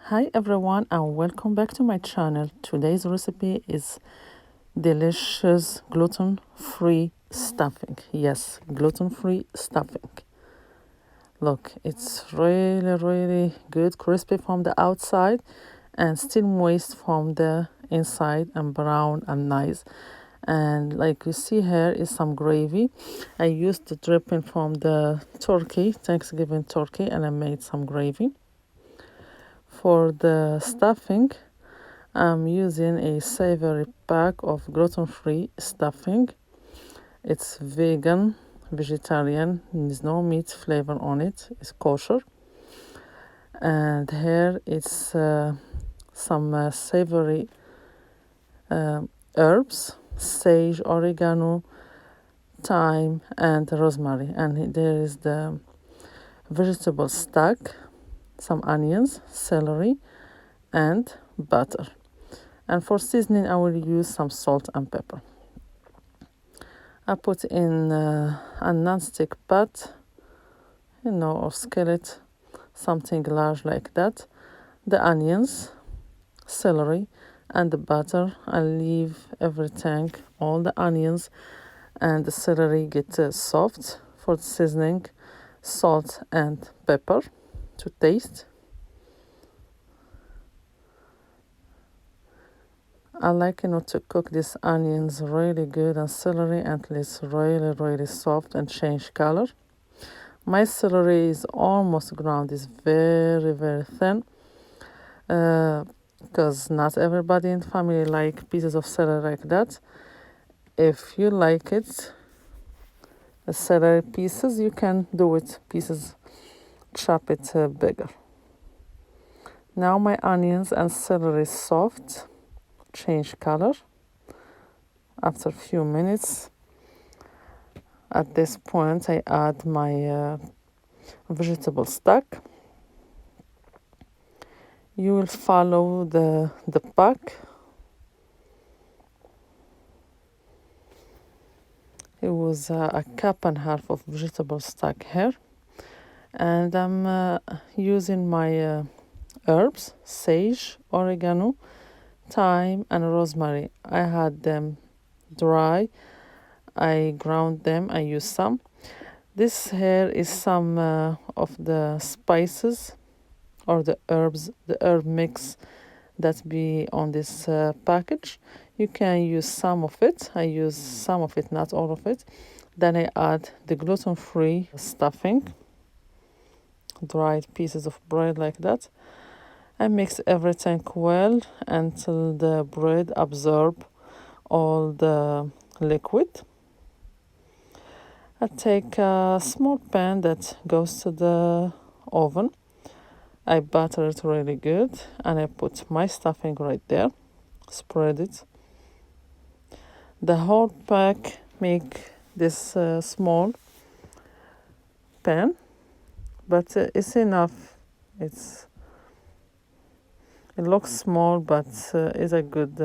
Hi everyone and welcome back to my channel. Today's recipe is delicious gluten-free stuffing. Yes, gluten-free stuffing. Look, it's really good, crispy from the outside and still moist from the inside and brown and nice. And like you see here is some gravy. I used the dripping from the turkey, Thanksgiving turkey, and I made some gravy. For the stuffing, I'm using a Savory pack of gluten-free stuffing. It's vegan, vegetarian, there's no meat flavor on it, it's kosher. And here it's some savory herbs, sage, oregano, thyme, and rosemary. And there is the vegetable stock, some onions, celery, and butter. And for seasoning, I will use some salt and pepper. I put in a non-stick pot, or skillet, something large like that. The onions, celery, and the butter. I leave everything, all the onions and the celery get soft. For the seasoning, salt and pepper to taste. I like to cook these onions really good and celery until it's really soft and change color. My celery is almost ground, is very thin because not everybody in the family like pieces of celery like that. If you like it, the celery pieces, you can do it pieces, chop it bigger. Now my onions and celery is soft, change color after a few minutes. At this point I add my vegetable stock. You will follow the pack. It was a cup and a half of vegetable stock here, and I'm using my herbs, sage, oregano, thyme, and rosemary. I had them dry. I ground them. I used some. This here is some of the spices or the herbs, the herb mix that be on this package. You can use some of it. I use some of it, not all of it. Then I add the gluten-free stuffing, dried pieces of bread like that. I mix everything well until the bread absorb all the liquid. I take a small pan that goes to the oven. I butter it really good and I put my stuffing right there, spread it. The whole pack make this small pan, but it's enough. It looks small, but it's a good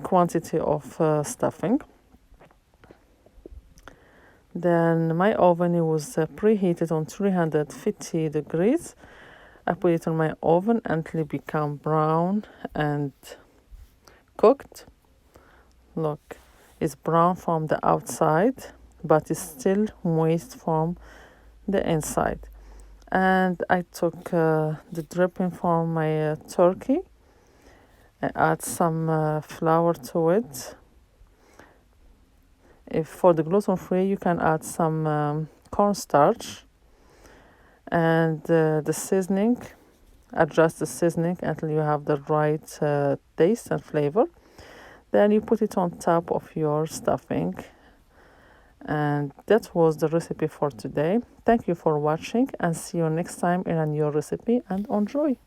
quantity of stuffing. Then my oven was preheated on 350 degrees. I put it on my oven until it become brown and cooked. Look, it's brown from the outside, but it's still moist from the inside. And I took the dripping from my turkey. I add some flour to it. If for the gluten-free, you can add some cornstarch. And the seasoning, adjust the seasoning until you have the right taste and flavor. Then you put it on top of your stuffing. And that was the recipe for today. Thank you for watching and see you next time in a new recipe, and enjoy.